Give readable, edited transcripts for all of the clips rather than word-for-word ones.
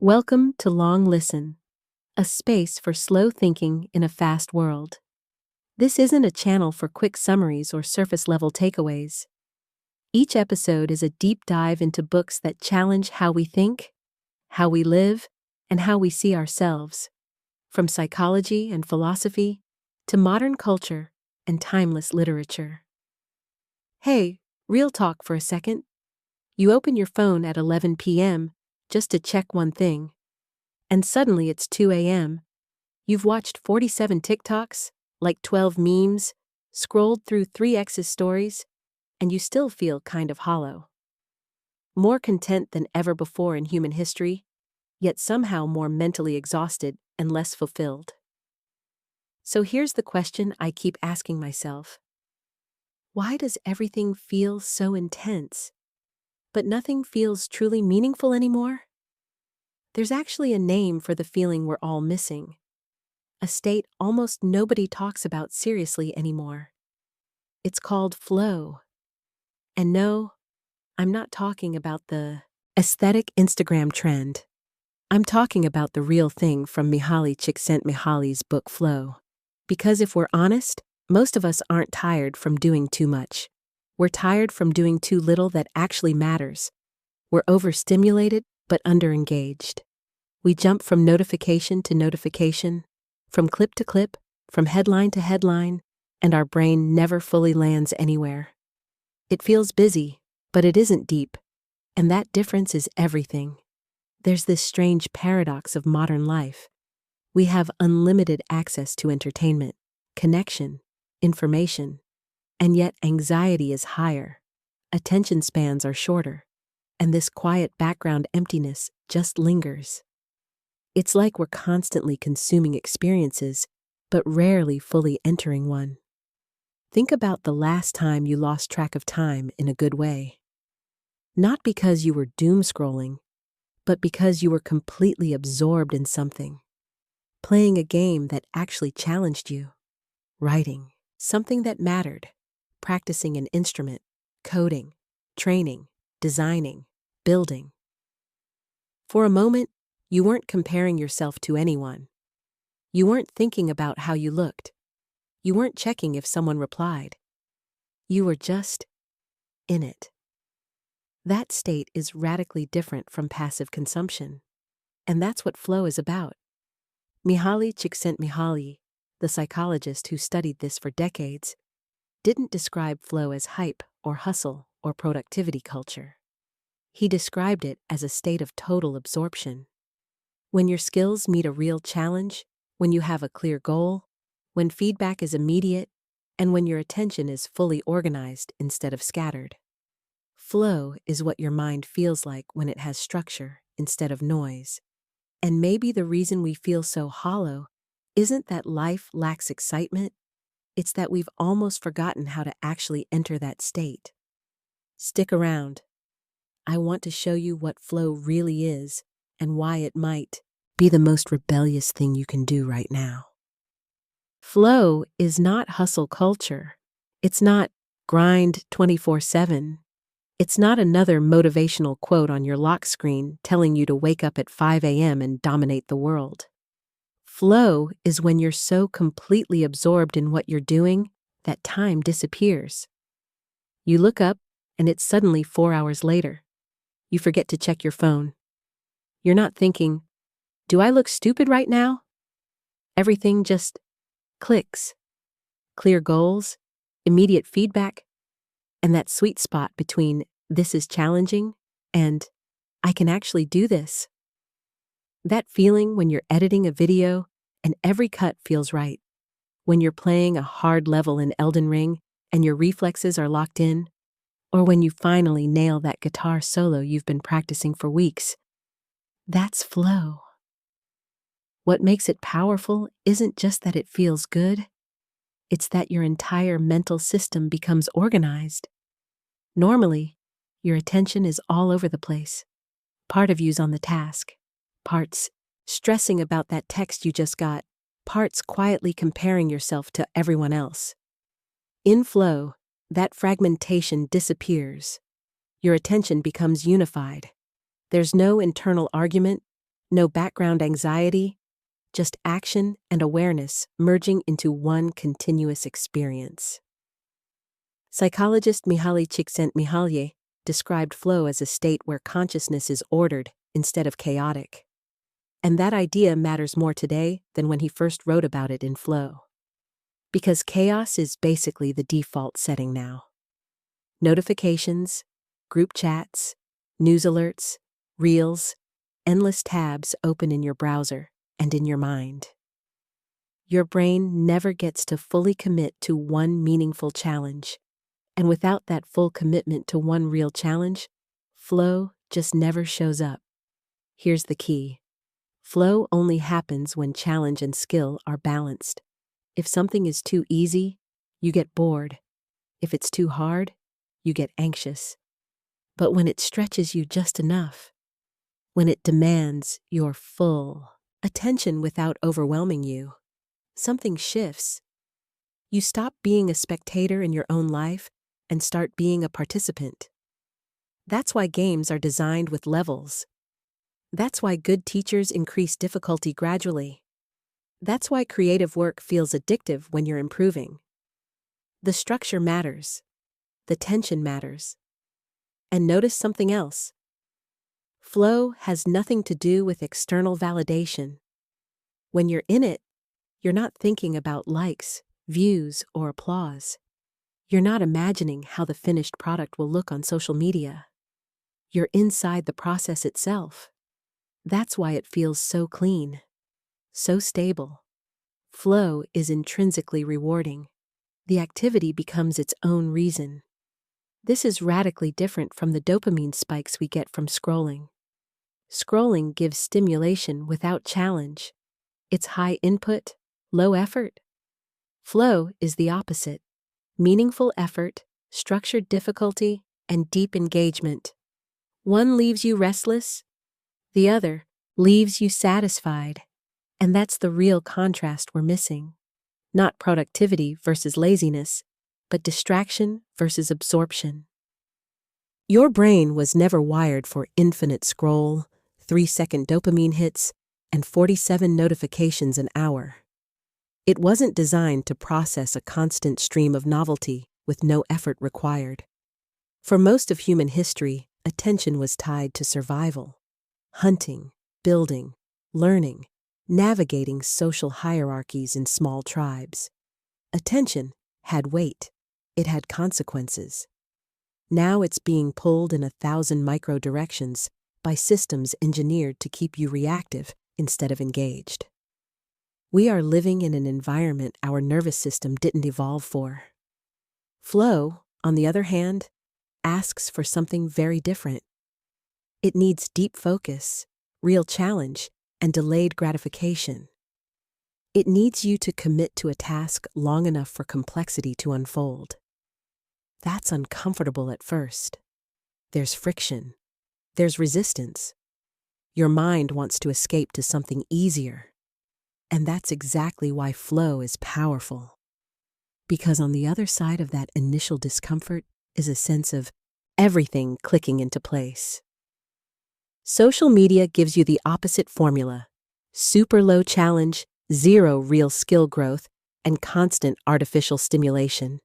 Welcome to Long Listen, a space for slow thinking in a fast world. This isn't a channel for quick summaries or surface-level takeaways. Each episode is a deep dive into books that challenge how we think, how we live, and how we see ourselves, from psychology and philosophy to modern culture and timeless literature. Hey, real talk for a second. You open your phone at 11 p.m. just to check one thing, and suddenly it's 2 a.m. You've watched 47 TikToks, like 12 memes, scrolled through 3X's stories, and you still feel kind of hollow. More content than ever before in human history, yet somehow more mentally exhausted and less fulfilled. So here's the question I keep asking myself. Why does everything feel so intense, but nothing feels truly meaningful anymore? There's actually a name for the feeling we're all missing, a state almost nobody talks about seriously anymore. It's called flow. And no, I'm not talking about the aesthetic Instagram trend. I'm talking about the real thing from Mihaly Csikszentmihalyi's book Flow. Because if we're honest, most of us aren't tired from doing too much. We're tired from doing too little that actually matters. We're overstimulated but underengaged. We jump from notification to notification, from clip to clip, from headline to headline, and our brain never fully lands anywhere. It feels busy, but it isn't deep, and that difference is everything. There's this strange paradox of modern life. We have unlimited access to entertainment, connection, information, and yet anxiety is higher, attention spans are shorter, and this quiet background emptiness just lingers. It's like we're constantly consuming experiences, but rarely fully entering one. Think about the last time you lost track of time in a good way. Not because you were doom scrolling, but because you were completely absorbed in something. Playing a game that actually challenged you. Writing, something that mattered. Practicing an instrument, coding, training, designing, building. For a moment, you weren't comparing yourself to anyone. You weren't thinking about how you looked. You weren't checking if someone replied. You were just in it. That state is radically different from passive consumption. And that's what flow is about. Mihaly Csikszentmihalyi, the psychologist who studied this for decades, didn't describe flow as hype or hustle or productivity culture. He described it as a state of total absorption. When your skills meet a real challenge, when you have a clear goal, when feedback is immediate, and when your attention is fully organized instead of scattered. Flow is what your mind feels like when it has structure instead of noise. And maybe the reason we feel so hollow isn't that life lacks excitement, it's that we've almost forgotten how to actually enter that state. Stick around. I want to show you what flow really is and why it might be the most rebellious thing you can do right now. Flow is not hustle culture. It's not grind 24/7. It's not another motivational quote on your lock screen telling you to wake up at 5 a.m. and dominate the world. Flow is when you're so completely absorbed in what you're doing that time disappears. You look up and it's suddenly 4 hours later. You forget to check your phone. You're not thinking, do I look stupid right now? Everything just clicks. Clear goals, immediate feedback, and that sweet spot between this is challenging and I can actually do this. That feeling when you're editing a video and every cut feels right. When you're playing a hard level in Elden Ring and your reflexes are locked in. Or when you finally nail that guitar solo you've been practicing for weeks. That's flow. What makes it powerful isn't just that it feels good. It's that your entire mental system becomes organized. Normally, your attention is all over the place. Part of you's on the task. Parts stressing about that text you just got. Parts quietly comparing yourself to everyone else. In flow, that fragmentation disappears. Your attention becomes unified. There's no internal argument, No background anxiety, just action and awareness merging into one continuous experience. Psychologist Mihaly Csikszentmihalyi described flow as a state where consciousness is ordered instead of chaotic. And that idea matters more today than when he first wrote about it in Flow. Because chaos is basically the default setting now. Notifications, group chats, news alerts, reels, endless tabs open in your browser and in your mind. Your brain never gets to fully commit to one meaningful challenge. And without that full commitment to one real challenge, flow just never shows up. Here's the key. Flow only happens when challenge and skill are balanced. If something is too easy, you get bored. If it's too hard, you get anxious. But when it stretches you just enough, when it demands your full attention without overwhelming you, something shifts. You stop being a spectator in your own life and start being a participant. That's why games are designed with levels. That's why good teachers increase difficulty gradually. That's why creative work feels addictive when you're improving. The structure matters. The tension matters. And notice something else. Flow has nothing to do with external validation. When you're in it, you're not thinking about likes, views, or applause. You're not imagining how the finished product will look on social media. You're inside the process itself. That's why it feels so clean, so stable. Flow is intrinsically rewarding. The activity becomes its own reason. This is radically different from the dopamine spikes we get from scrolling. Scrolling gives stimulation without challenge. It's high input, low effort. Flow is the opposite. Meaningful effort, structured difficulty, and deep engagement. One leaves you restless, the other leaves you satisfied. And that's the real contrast we're missing. Not productivity versus laziness, but distraction versus absorption. Your brain was never wired for infinite scroll, 3-second dopamine hits, and 47 notifications an hour. It wasn't designed to process a constant stream of novelty with no effort required. For most of human history, attention was tied to survival. Hunting, building, learning, navigating social hierarchies in small tribes. Attention had weight. It had consequences. Now it's being pulled in 1,000 micro-directions by systems engineered to keep you reactive instead of engaged. We are living in an environment our nervous system didn't evolve for. Flow, on the other hand, asks for something very different. It needs deep focus, real challenge, and delayed gratification. It needs you to commit to a task long enough for complexity to unfold. That's uncomfortable at first. There's friction. There's resistance. Your mind wants to escape to something easier. And that's exactly why flow is powerful. Because on the other side of that initial discomfort is a sense of everything clicking into place. Social media gives you the opposite formula: super low challenge, zero real skill growth, and constant artificial stimulation.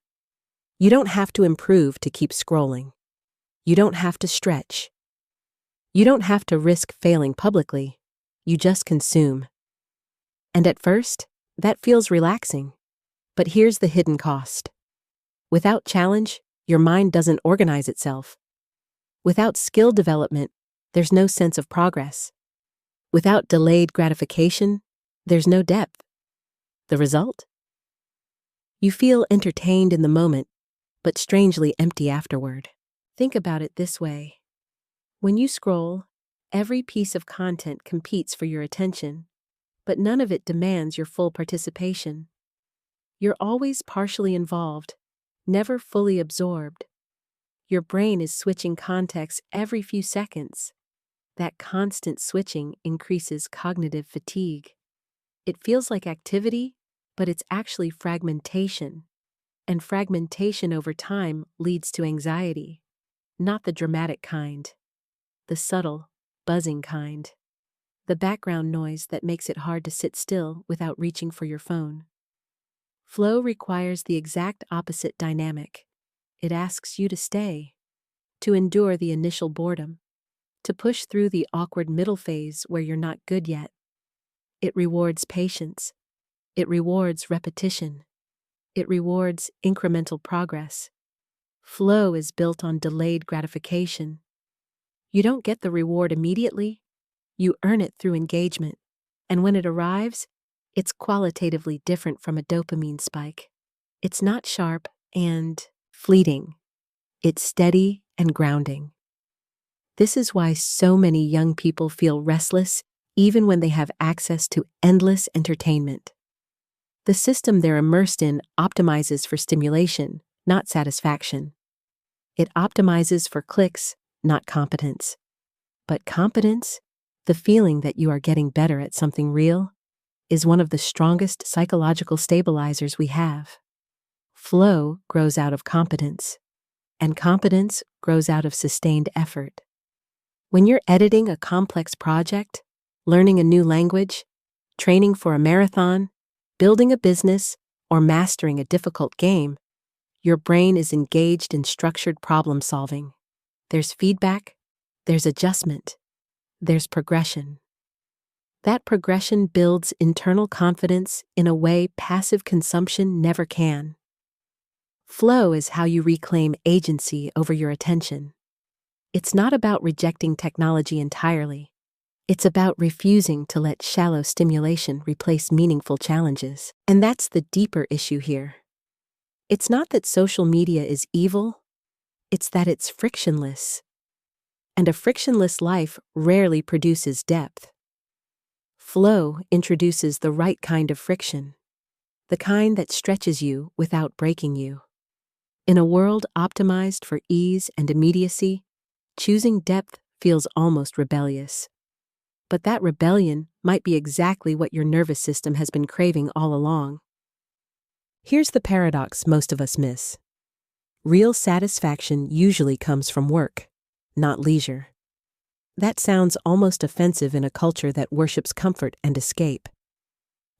You don't have to improve to keep scrolling. You don't have to stretch. You don't have to risk failing publicly. You just consume. And at first, that feels relaxing. But here's the hidden cost. Without challenge, your mind doesn't organize itself. Without skill development, there's no sense of progress. Without delayed gratification, there's no depth. The result? You feel entertained in the moment, but strangely empty afterward. Think about it this way. When you scroll, every piece of content competes for your attention, but none of it demands your full participation. You're always partially involved, never fully absorbed. Your brain is switching contexts every few seconds. That constant switching increases cognitive fatigue. It feels like activity, but it's actually fragmentation. And fragmentation over time leads to anxiety. Not the dramatic kind, the subtle, buzzing kind. the background noise that makes it hard to sit still without reaching for your phone. Flow requires the exact opposite dynamic. It asks you to stay, to endure the initial boredom, to push through the awkward middle phase where you're not good yet. It rewards patience. It rewards repetition. It rewards incremental progress. Flow is built on delayed gratification. You don't get the reward immediately. You earn it through engagement. And when it arrives, it's qualitatively different from a dopamine spike. It's not sharp and fleeting. It's steady and grounding. This is why so many young people feel restless even when they have access to endless entertainment. The system they're immersed in optimizes for stimulation, not satisfaction. It optimizes for clicks, not competence. But competence, the feeling that you are getting better at something real, is one of the strongest psychological stabilizers we have. Flow grows out of competence, and competence grows out of sustained effort. When you're editing a complex project, learning a new language, training for a marathon, building a business, or mastering a difficult game, your brain is engaged in structured problem solving. There's feedback, there's adjustment, there's progression. That progression builds internal confidence in a way passive consumption never can. Flow is how you reclaim agency over your attention. It's not about rejecting technology entirely. It's about refusing to let shallow stimulation replace meaningful challenges. And that's the deeper issue here. It's not that social media is evil, it's that it's frictionless. And a frictionless life rarely produces depth. Flow introduces the right kind of friction, the kind that stretches you without breaking you. In a world optimized for ease and immediacy, choosing depth feels almost rebellious. But that rebellion might be exactly what your nervous system has been craving all along. Here's the paradox most of us miss. Real satisfaction usually comes from work, not leisure. That sounds almost offensive in a culture that worships comfort and escape.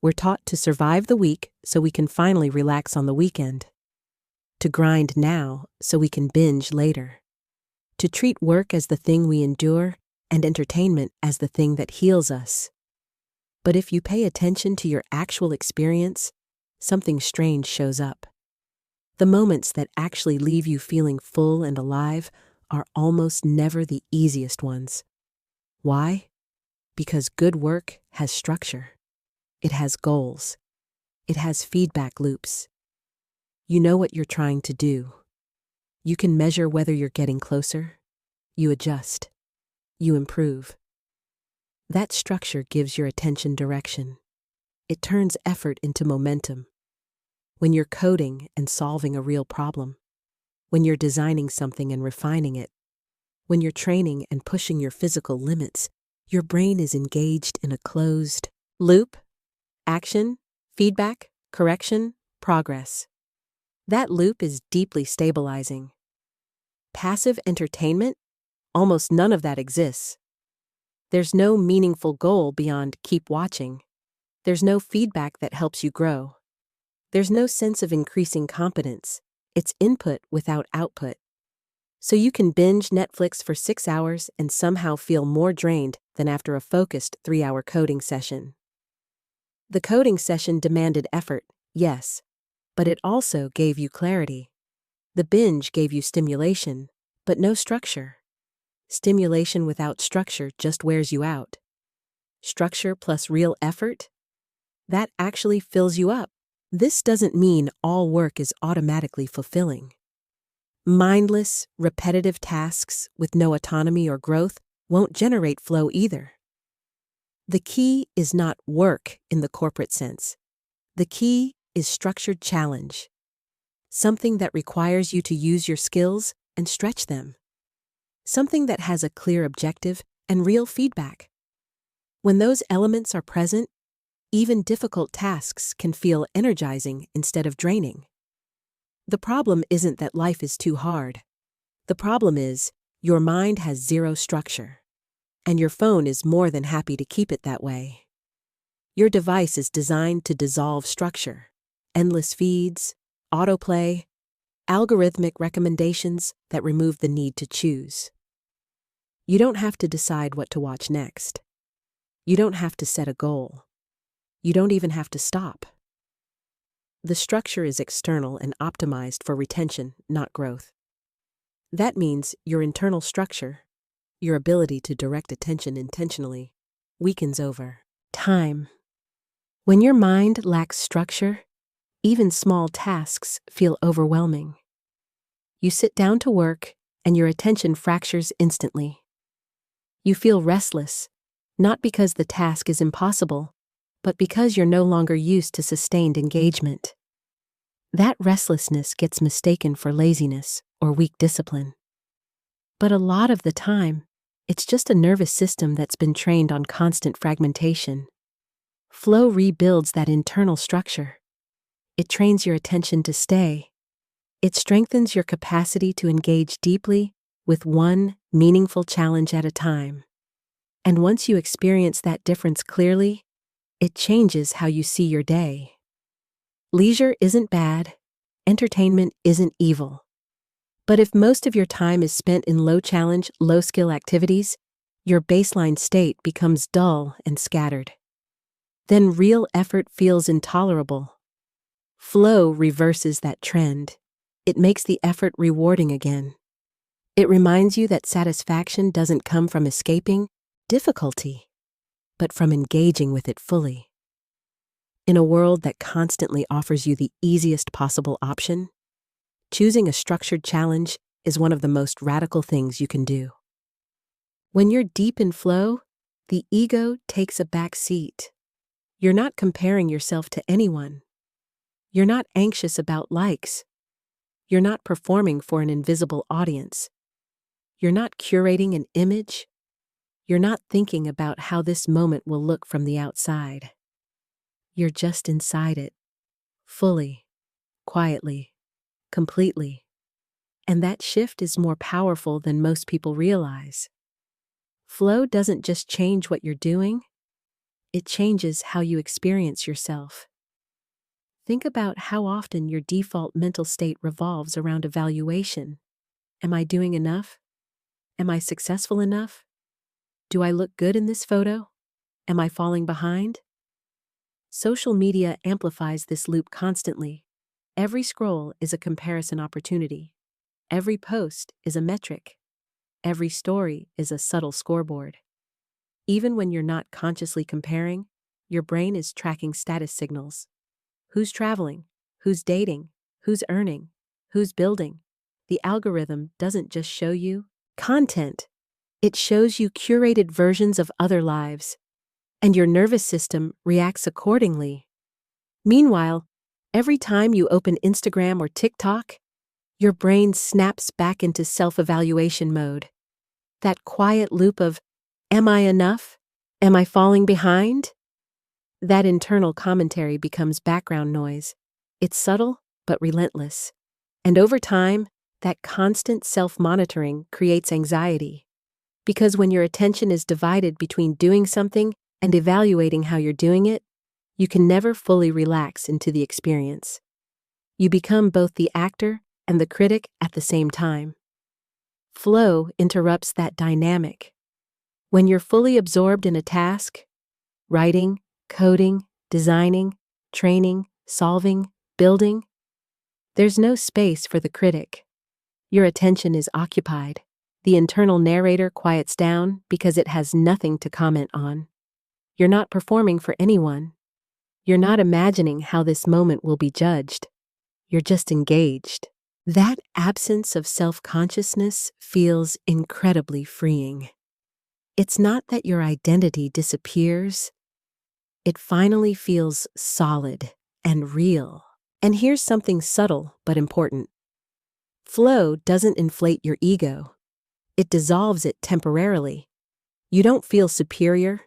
We're taught to survive the week so we can finally relax on the weekend. To grind now so we can binge later. To treat work as the thing we endure and entertainment as the thing that heals us. But if you pay attention to your actual experience, something strange shows up. The moments that actually leave you feeling full and alive are almost never the easiest ones. Why? Because good work has structure. It has goals. It has feedback loops. You know what you're trying to do. You can measure whether you're getting closer. You adjust. You improve. That structure gives your attention direction. It turns effort into momentum. When you're coding and solving a real problem, when you're designing something and refining it, when you're training and pushing your physical limits, your brain is engaged in a closed loop: action, feedback, correction, progress. That loop is deeply stabilizing. Passive entertainment? Almost none of that exists. There's no meaningful goal beyond keep watching. There's no feedback that helps you grow. There's no sense of increasing competence. It's input without output. So you can binge Netflix for 6 hours and somehow feel more drained than after a focused 3-hour coding session. The coding session demanded effort, yes, but it also gave you clarity. The binge gave you stimulation, but no structure. Stimulation without structure just wears you out. Structure plus real effort? That actually fills you up. This doesn't mean all work is automatically fulfilling. Mindless, repetitive tasks with no autonomy or growth won't generate flow either. The key is not work in the corporate sense. The key is structured challenge. Something that requires you to use your skills and stretch them. Something that has a clear objective and real feedback. When those elements are present, even difficult tasks can feel energizing instead of draining. The problem isn't that life is too hard. The problem is your mind has zero structure. and your phone is more than happy to keep it that way. Your device is designed to dissolve structure, endless feeds, autoplay, algorithmic recommendations that remove the need to choose. You don't have to decide what to watch next. You don't have to set a goal. You don't even have to stop. The structure is external and optimized for retention, not growth. That means your internal structure, your ability to direct attention intentionally, weakens over time. When your mind lacks structure, even small tasks feel overwhelming. You sit down to work, and your attention fractures instantly. You feel restless, not because the task is impossible, but because you're no longer used to sustained engagement. That restlessness gets mistaken for laziness or weak discipline. But a lot of the time, it's just a nervous system that's been trained on constant fragmentation. Flow rebuilds that internal structure. It trains your attention to stay. It strengthens your capacity to engage deeply with one meaningful challenge at a time. And once you experience that difference clearly, it changes how you see your day. Leisure isn't bad. Entertainment isn't evil. But if most of your time is spent in low-challenge, low-skill activities, your baseline state becomes dull and scattered. Then real effort feels intolerable. Flow reverses that trend. It makes the effort rewarding again. It reminds you that satisfaction doesn't come from escaping difficulty, but from engaging with it fully. In a world that constantly offers you the easiest possible option, choosing a structured challenge is one of the most radical things you can do. When you're deep in flow, the ego takes a back seat. You're not comparing yourself to anyone. You're not anxious about likes. You're not performing for an invisible audience. You're not curating an image. You're not thinking about how this moment will look from the outside. You're just inside it, fully, quietly, completely. And that shift is more powerful than most people realize. Flow doesn't just change what you're doing, it changes how you experience yourself. Think about how often your default mental state revolves around evaluation. Am I doing enough? Am I successful enough? Do I look good in this photo? Am I falling behind? Social media amplifies this loop constantly. Every scroll is a comparison opportunity. Every post is a metric. Every story is a subtle scoreboard. Even when you're not consciously comparing, your brain is tracking status signals. Who's traveling? Who's dating? Who's earning? Who's building? The algorithm doesn't just show you content. It shows you curated versions of other lives, and your nervous system reacts accordingly. Meanwhile, every time you open Instagram or TikTok, your brain snaps back into self-evaluation mode. That quiet loop of, am I enough? Am I falling behind? That internal commentary becomes background noise. It's subtle, but relentless. And over time, that constant self-monitoring creates anxiety. Because when your attention is divided between doing something and evaluating how you're doing it, you can never fully relax into the experience. You become both the actor and the critic at the same time. Flow interrupts that dynamic. When you're fully absorbed in a task, writing, coding, designing, training, solving, building, there's no space for the critic. Your attention is occupied. The internal narrator quiets down because it has nothing to comment on. You're not performing for anyone. You're not imagining how this moment will be judged. You're just engaged. That absence of self-consciousness feels incredibly freeing. It's not that your identity disappears. It finally feels solid and real. And here's something subtle but important. Flow doesn't inflate your ego. It dissolves it temporarily. You don't feel superior.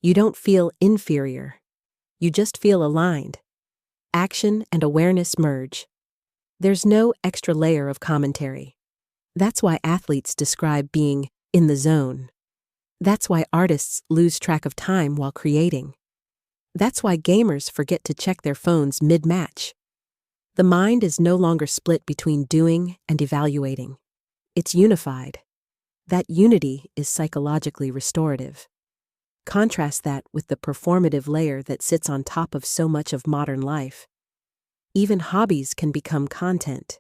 You don't feel inferior. You just feel aligned. Action and awareness merge. There's no extra layer of commentary. That's why athletes describe being in the zone. That's why artists lose track of time while creating. That's why gamers forget to check their phones mid-match. The mind is no longer split between doing and evaluating. It's unified. That unity is psychologically restorative. Contrast that with the performative layer that sits on top of so much of modern life. Even hobbies can become content.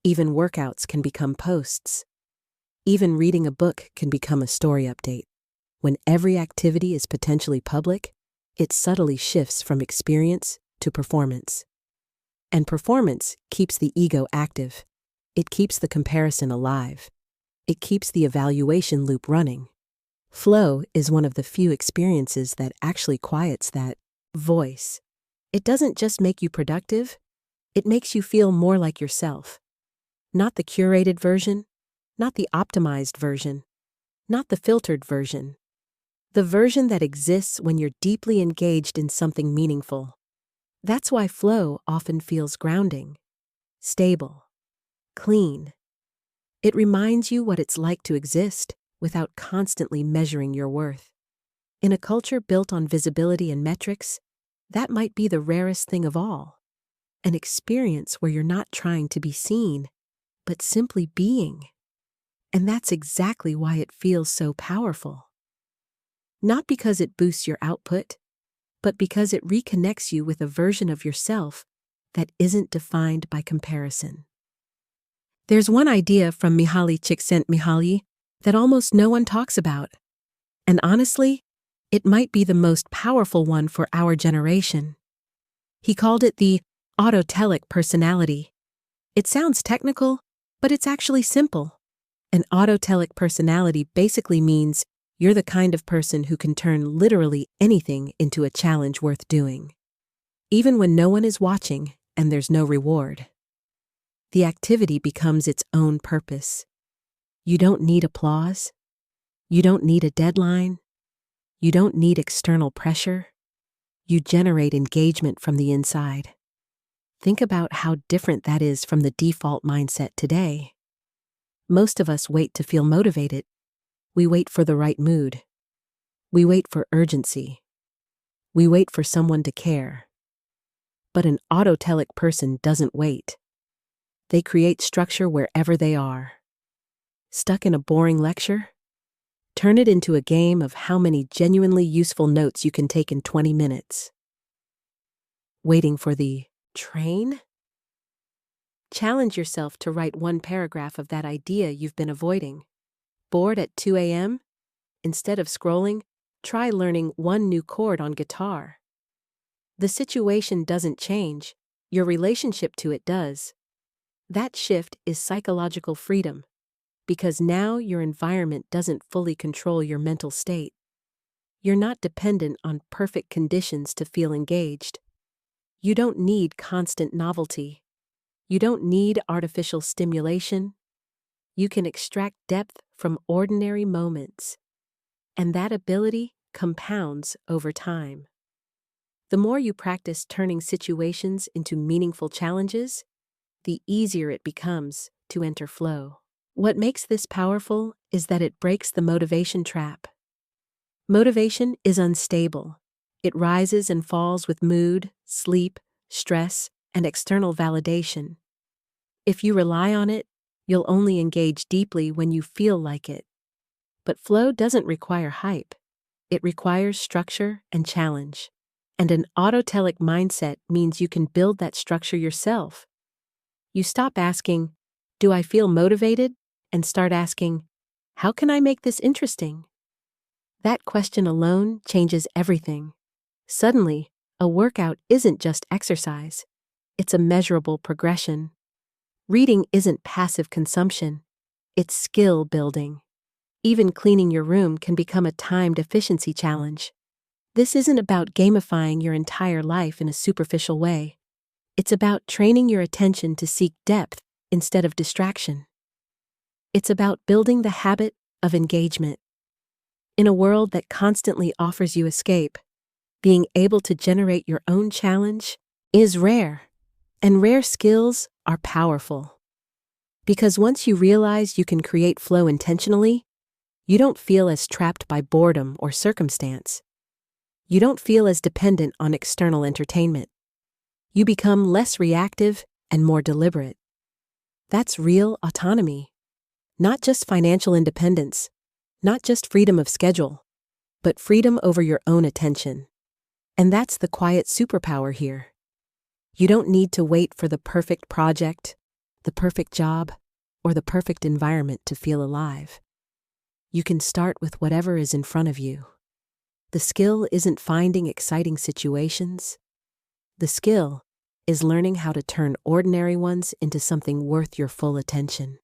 Even workouts can become posts. Even reading a book can become a story update. When every activity is potentially public, it subtly shifts from experience to performance. And performance keeps the ego active. It keeps the comparison alive. It keeps the evaluation loop running. Flow is one of the few experiences that actually quiets that voice. It doesn't just make you productive, it makes you feel more like yourself. Not the curated version, not the optimized version, not the filtered version. The version that exists when you're deeply engaged in something meaningful. That's why flow often feels grounding, stable, clean. It reminds you what it's like to exist without constantly measuring your worth. In a culture built on visibility and metrics, that might be the rarest thing of all. An experience where you're not trying to be seen, but simply being. And that's exactly why it feels so powerful. Not because it boosts your output, but because it reconnects you with a version of yourself that isn't defined by comparison. There's one idea from Mihaly Csikszentmihalyi that almost no one talks about. And honestly, it might be the most powerful one for our generation. He called it the autotelic personality. It sounds technical, but it's actually simple. An autotelic personality basically means you're the kind of person who can turn literally anything into a challenge worth doing. Even when no one is watching and there's no reward. The activity becomes its own purpose. You don't need applause. You don't need a deadline. You don't need external pressure. You generate engagement from the inside. Think about how different that is from the default mindset today. Most of us wait to feel motivated. We wait for the right mood. We wait for urgency. We wait for someone to care. But an autotelic person doesn't wait. They create structure wherever they are. Stuck in a boring lecture? Turn it into a game of how many genuinely useful notes you can take in 20 minutes. Waiting for the train? Challenge yourself to write one paragraph of that idea you've been avoiding. Bored at 2 a.m.? Instead of scrolling, try learning one new chord on guitar. The situation doesn't change, your relationship to it does. That shift is psychological freedom, because now your environment doesn't fully control your mental state. You're not dependent on perfect conditions to feel engaged. You don't need constant novelty. You don't need artificial stimulation. You can extract depth from ordinary moments, and that ability compounds over time. The more you practice turning situations into meaningful challenges, the easier it becomes to enter flow. What makes this powerful is that it breaks the motivation trap. Motivation is unstable. It rises and falls with mood, sleep, stress, and external validation. If you rely on it, you'll only engage deeply when you feel like it. But flow doesn't require hype. It requires structure and challenge. And an autotelic mindset means you can build that structure yourself. You stop asking, "Do I feel motivated?" and start asking, "How can I make this interesting?" That question alone changes everything. Suddenly, a workout isn't just exercise. It's a measurable progression. Reading isn't passive consumption. It's skill building. Even cleaning your room can become a timed efficiency challenge. This isn't about gamifying your entire life in a superficial way. It's about training your attention to seek depth instead of distraction. It's about building the habit of engagement. In a world that constantly offers you escape, being able to generate your own challenge is rare, and rare skills are powerful. Because once you realize you can create flow intentionally, You don't feel as trapped by boredom or circumstance. You don't feel as dependent on external entertainment. You become less reactive and more deliberate. That's real autonomy. Not just financial independence, not just freedom of schedule, but freedom over your own attention. And that's the quiet superpower here. You don't need to wait for the perfect project, the perfect job, or the perfect environment to feel alive. You can start with whatever is in front of you. The skill isn't finding exciting situations. The skill is learning how to turn ordinary ones into something worth your full attention.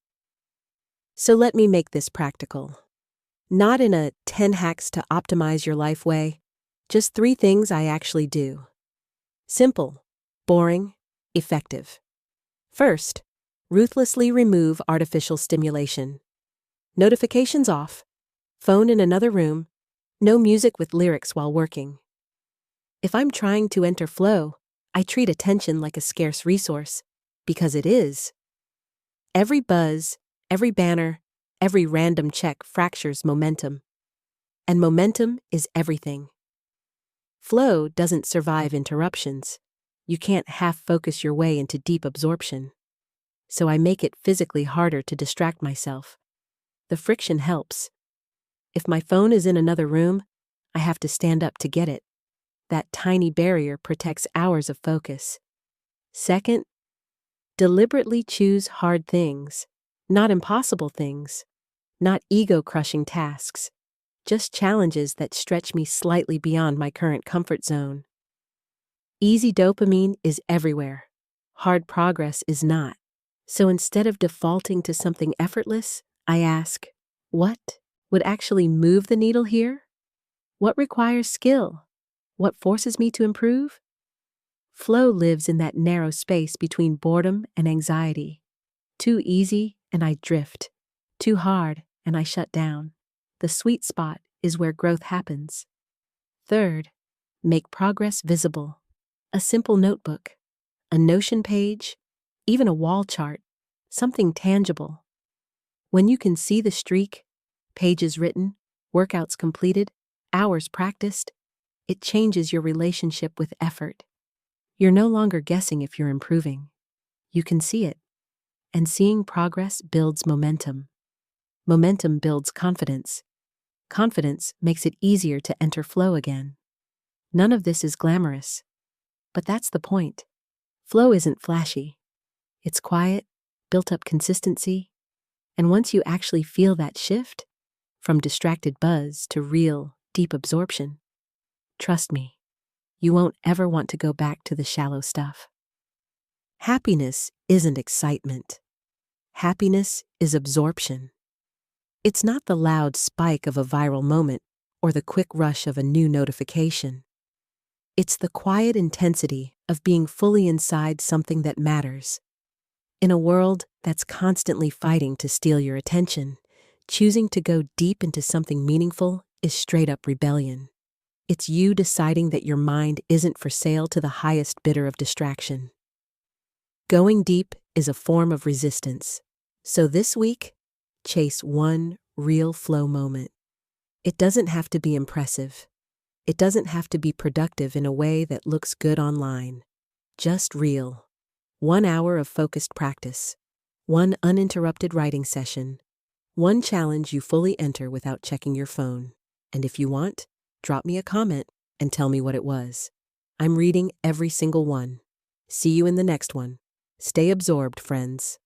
So let me make this practical. Not in a 10 hacks to optimize your life way, just 3 things I actually do. Simple, boring, effective. First, ruthlessly remove artificial stimulation. Notifications off, phone in another room, no music with lyrics while working. If I'm trying to enter flow, I treat attention like a scarce resource, because it is. Every buzz, every banner, every random check fractures momentum. And momentum is everything. Flow doesn't survive interruptions. You can't half-focus your way into deep absorption. So I make it physically harder to distract myself. The friction helps. If my phone is in another room, I have to stand up to get it. That tiny barrier protects hours of focus. Second, deliberately choose hard things, not impossible things, not ego-crushing tasks, just challenges that stretch me slightly beyond my current comfort zone. Easy dopamine is everywhere. Hard progress is not. So instead of defaulting to something effortless, I ask, what would actually move the needle here? What requires skill? What forces me to improve? Flow lives in that narrow space between boredom and anxiety. Too easy and I drift. Too hard and I shut down. The sweet spot is where growth happens. Third, make progress visible. A simple notebook, a Notion page, even a wall chart, something tangible. When you can see the streak, pages written, workouts completed, hours practiced, it changes your relationship with effort. You're no longer guessing if you're improving. You can see it. And seeing progress builds momentum. Momentum builds confidence. Confidence makes it easier to enter flow again. None of this is glamorous. But that's the point. Flow isn't flashy. It's quiet, built-up consistency. And once you actually feel that shift, from distracted buzz to real, deep absorption, trust me, you won't ever want to go back to the shallow stuff. Happiness isn't excitement. Happiness is absorption. It's not the loud spike of a viral moment or the quick rush of a new notification. It's the quiet intensity of being fully inside something that matters. In a world that's constantly fighting to steal your attention, choosing to go deep into something meaningful is straight-up rebellion. It's you deciding that your mind isn't for sale to the highest bidder of distraction. Going deep is a form of resistance. So this week, chase one real flow moment. It doesn't have to be impressive. It doesn't have to be productive in a way that looks good online. Just real. 1 hour of focused practice. 1 uninterrupted writing session. 1 challenge you fully enter without checking your phone. And if you want, drop me a comment and tell me what it was. I'm reading every single one. See you in the next one. Stay absorbed, friends.